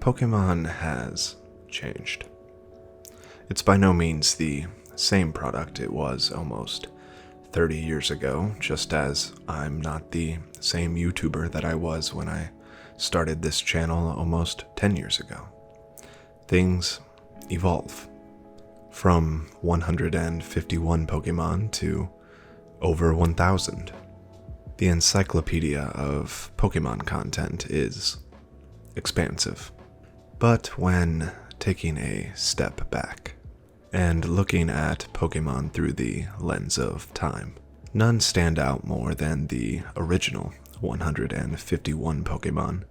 Pokémon has changed. It's by no means the same product it was almost 30 years ago, just as I'm not the same YouTuber that I was when I started this channel almost 10 years ago. Things evolve from 151 Pokémon to over 1,000. The encyclopedia of Pokémon content is expansive. But when taking a step back and looking at Pokémon through the lens of time, none stand out more than the original 151 Pokémon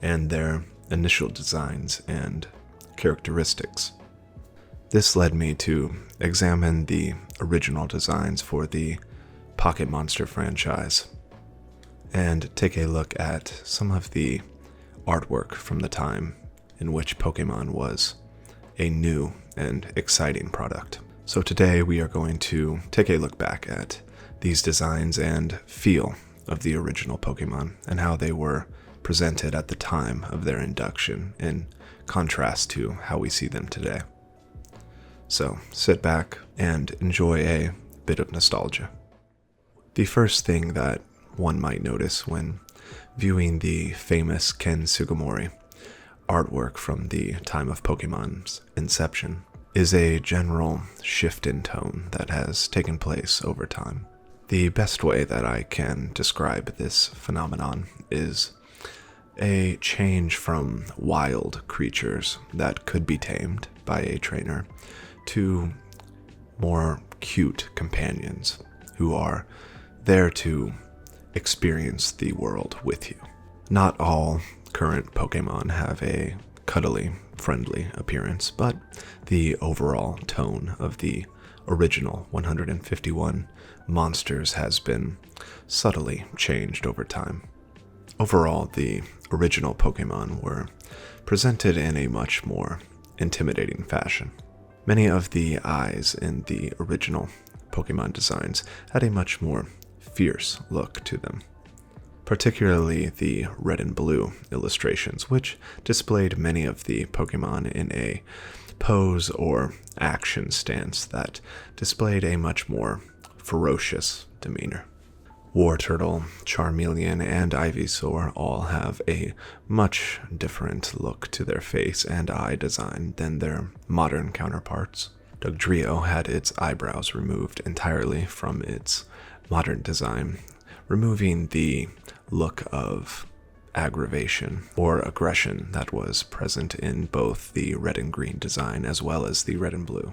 and their initial designs and characteristics. This led me to examine the original designs for the Pocket Monster franchise and take a look at some of the artwork from the time in which Pokémon was a new and exciting product. So today we are going to take a look back at these designs and feel of the original Pokémon and how they were presented at the time of their induction in contrast to how we see them today. So sit back and enjoy a bit of nostalgia. The first thing that one might notice when viewing the famous Ken Sugimori artwork from the time of Pokemon's inception is a general shift in tone that has taken place over time. The best way that I can describe this phenomenon is a change from wild creatures that could be tamed by a trainer to more cute companions who are there to experience the world with you. Not all current Pokemon have a cuddly, friendly appearance, but the overall tone of the original 151 monsters has been subtly changed over time. Overall, the original Pokemon were presented in a much more intimidating fashion. Many of the eyes in the original Pokemon designs had a much more fierce look to them, particularly the red and blue illustrations, which displayed many of the Pokemon in a pose or action stance that displayed a much more ferocious demeanor. Wartortle, Charmeleon, and Ivysaur all have a much different look to their face and eye design than their modern counterparts. Dugtrio had its eyebrows removed entirely from its modern design, removing the look of aggravation or aggression that was present in both the red and green design as well as the red and blue.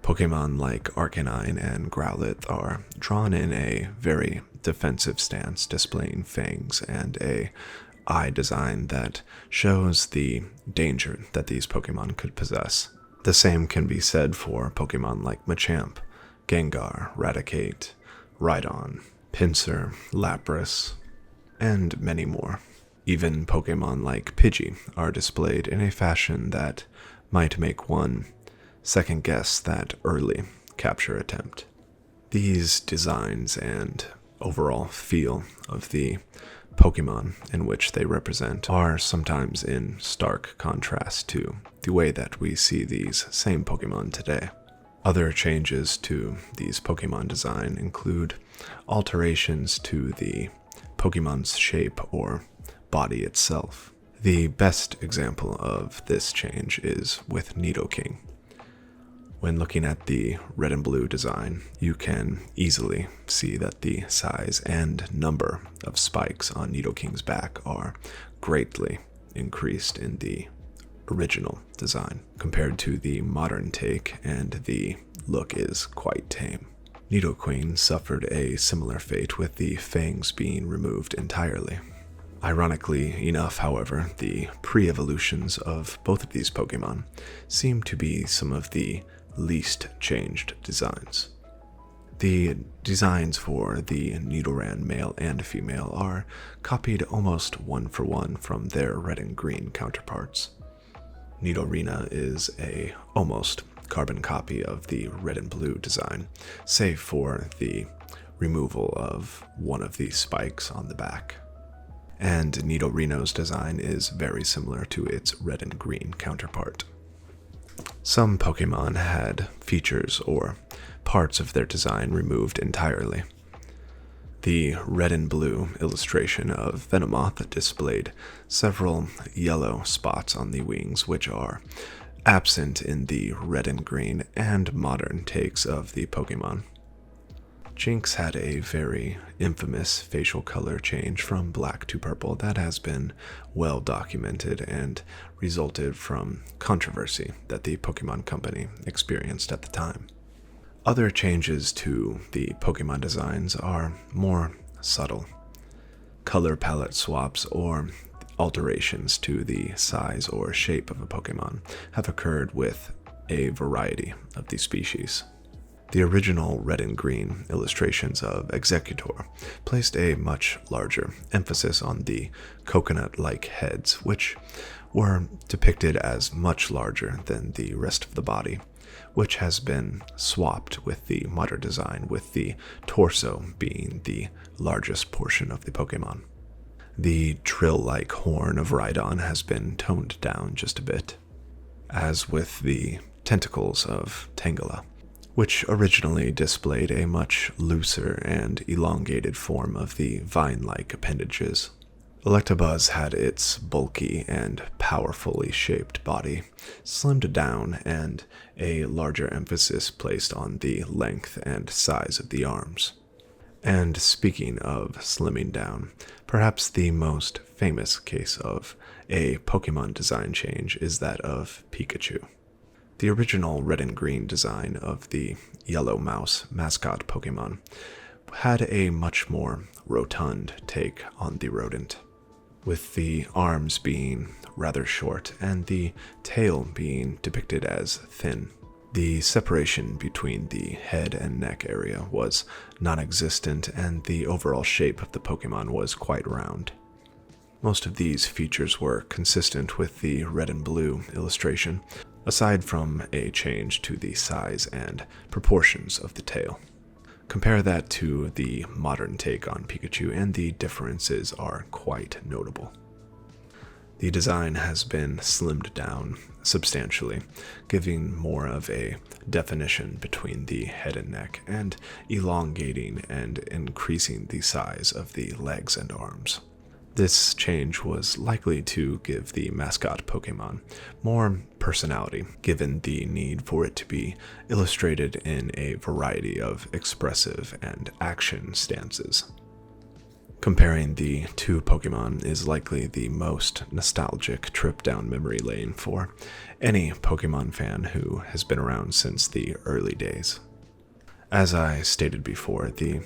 Pokemon like Arcanine and Growlithe are drawn in a very defensive stance, displaying fangs and a eye design that shows the danger that these Pokemon could possess. The same can be said for Pokemon like Machamp, Gengar, Raticate, Rhydon, Pinsir, Lapras, and many more. Even Pokemon like Pidgey are displayed in a fashion that might make one second guess that early capture attempt. These designs and overall feel of the Pokemon in which they represent are sometimes in stark contrast to the way that we see these same Pokemon today. Other changes to these Pokemon design include alterations to the Pokemon's shape or body itself. The best example of this change is with Nidoking. When looking at the red and blue design, you can easily see that the size and number of spikes on Nidoking's back are greatly increased in the original design compared to the modern take, and the look is quite tame. Nidoqueen suffered a similar fate with the fangs being removed entirely. Ironically enough, however, the pre-evolutions of both of these Pokemon seem to be some of the least changed designs. The designs for the Nidoran male and female are copied almost one for one from their red and green counterparts. Nidorina is a almost carbon copy of the red and blue design, save for the removal of one of the spikes on the back. and Nidorino's design is very similar to its red and green counterpart. Some Pokémon had features or parts of their design removed entirely. The red and blue illustration of Venomoth displayed several yellow spots on the wings, which are absent in the red and green and modern takes of the Pokémon. Jinx had a very infamous facial color change from black to purple that has been well documented and resulted from controversy that the Pokémon Company experienced at the time. Other changes to the Pokémon designs are more subtle. Color palette swaps or alterations to the size or shape of a Pokémon have occurred with a variety of the species. The original red and green illustrations of Executor placed a much larger emphasis on the coconut-like heads, which were depicted as much larger than the rest of the body, which has been swapped with the modern design, with the torso being the largest portion of the Pokémon. The drill-like horn of Rhydon has been toned down just a bit, as with the tentacles of Tangela, which originally displayed a much looser and elongated form of the vine-like appendages. Electabuzz had its bulky and powerfully shaped body slimmed down and a larger emphasis placed on the length and size of the arms. And speaking of slimming down, perhaps the most famous case of a Pokémon design change is that of Pikachu. The original red and green design of the Yellow Mouse mascot Pokémon had a much more rotund take on the rodent, with the arms being rather short and the tail being depicted as thin. The separation between the head and neck area was non-existent, and the overall shape of the Pokémon was quite round. Most of these features were consistent with the red and blue illustration, aside from a change to the size and proportions of the tail. Compare that to the modern take on Pikachu, and the differences are quite notable. The design has been slimmed down substantially, giving more of a definition between the head and neck, and elongating and increasing the size of the legs and arms. This change was likely to give the mascot Pokémon more personality, given the need for it to be illustrated in a variety of expressive and action stances. Comparing the two Pokémon is likely the most nostalgic trip down memory lane for any Pokémon fan who has been around since the early days. As I stated before, the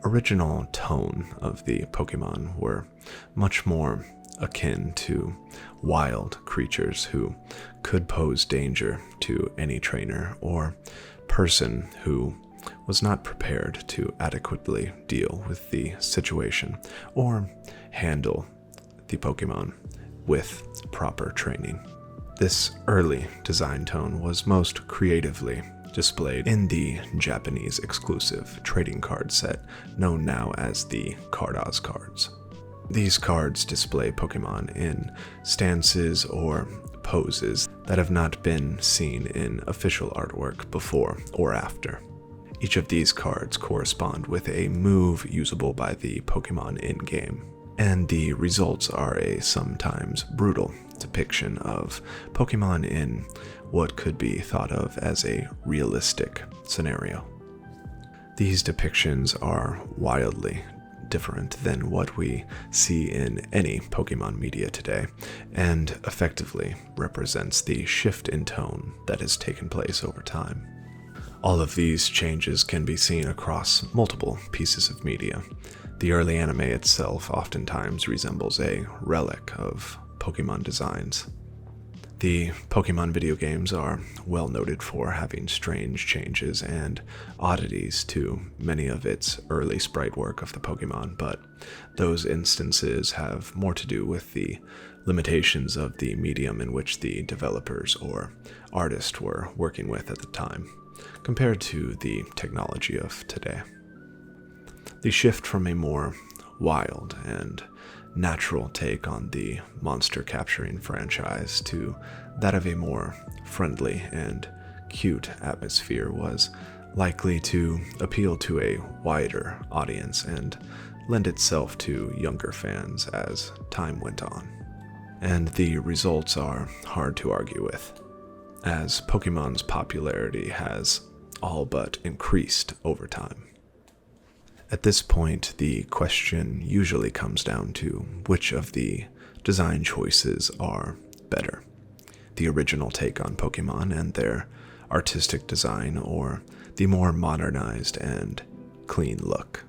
original tone of the Pokémon were much more akin to wild creatures who could pose danger to any trainer or person who was not prepared to adequately deal with the situation or handle the Pokémon with proper training. This early design tone was most creatively displayed in the Japanese exclusive trading card set known now as the Cardass cards. These cards display Pokémon in stances or poses that have not been seen in official artwork before or after. Each of these cards correspond with a move usable by the Pokémon in-game, and the results are a sometimes brutal depiction of Pokémon in what could be thought of as a realistic scenario. These depictions are wildly different than what we see in any Pokémon media today, and effectively represents the shift in tone that has taken place over time. All of these changes can be seen across multiple pieces of media. The early anime itself oftentimes resembles a relic of Pokémon designs. The Pokémon video games are well noted for having strange changes and oddities to many of its early sprite work of the Pokémon, but those instances have more to do with the limitations of the medium in which the developers or artists were working with at the time, compared to the technology of today. The shift from a more wild and natural take on the monster capturing franchise to that of a more friendly and cute atmosphere was likely to appeal to a wider audience and lend itself to younger fans as time went on. And the results are hard to argue with, as Pokemon's popularity has all but increased over time. At this point, the question usually comes down to which of the design choices are better: the original take on Pokemon and their artistic design, or the more modernized and clean look.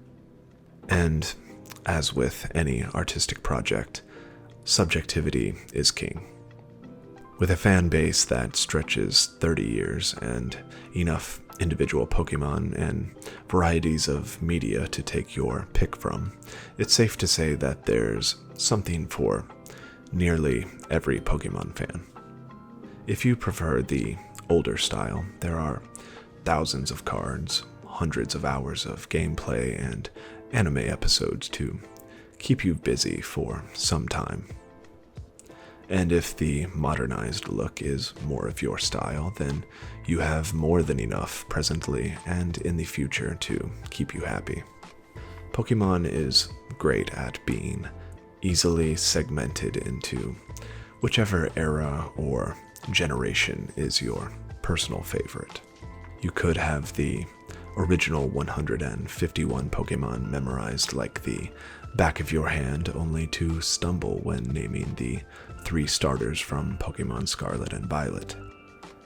And as with any artistic project, subjectivity is king. With a fan base that stretches 30 years and enough individual Pokemon and varieties of media to take your pick from, it's safe to say that there's something for nearly every Pokemon fan. If you prefer the older style, there are thousands of cards, hundreds of hours of gameplay, and anime episodes to keep you busy for some time. And if the modernized look is more of your style, then you have more than enough presently and in the future to keep you happy. Pokemon is great at being easily segmented into whichever era or generation is your personal favorite. You could have the original 151 Pokemon memorized like the back of your hand, only to stumble when naming the 3 starters from Pokemon Scarlet and Violet.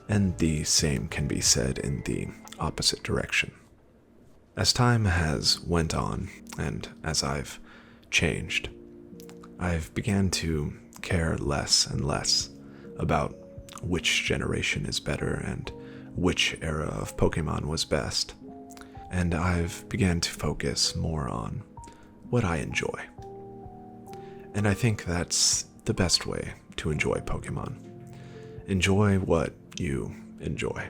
And the same can be said in the opposite direction. As time has went on, and as I've changed, I've began to care less and less about which generation is better and which era of Pokemon was best, and I've began to focus more on what I enjoy. And I think that's the best way to enjoy Pokemon. Enjoy what you enjoy.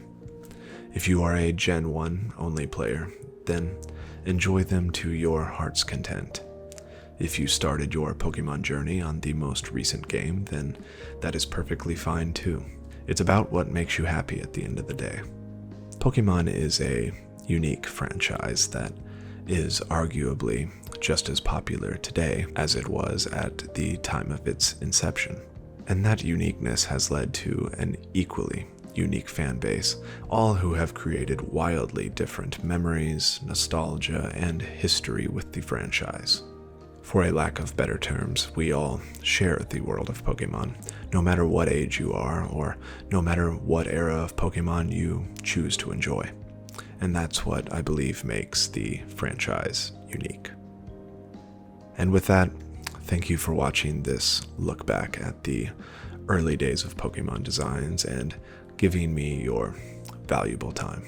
If you are a Gen 1 only player, then enjoy them to your heart's content. If you started your Pokemon journey on the most recent game, then that is perfectly fine too. It's about what makes you happy at the end of the day. Pokemon is a unique franchise that is arguably just as popular today as it was at the time of its inception. And that uniqueness has led to an equally unique fan base, all who have created wildly different memories, nostalgia, and history with the franchise. For a lack of better terms, we all share the world of Pokemon, no matter what age you are, or no matter what era of Pokemon you choose to enjoy. And that's what I believe makes the franchise unique. And with that, thank you for watching this look back at the early days of Pokemon designs and giving me your valuable time.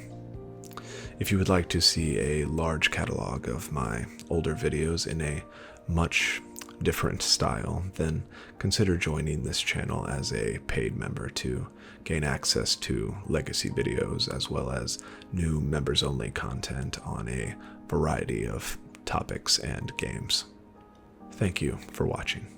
If you would like to see a large catalog of my older videos in a much different style, then consider joining this channel as a paid member to gain access to legacy videos as well as new members-only content on a variety of topics and games. Thank you for watching.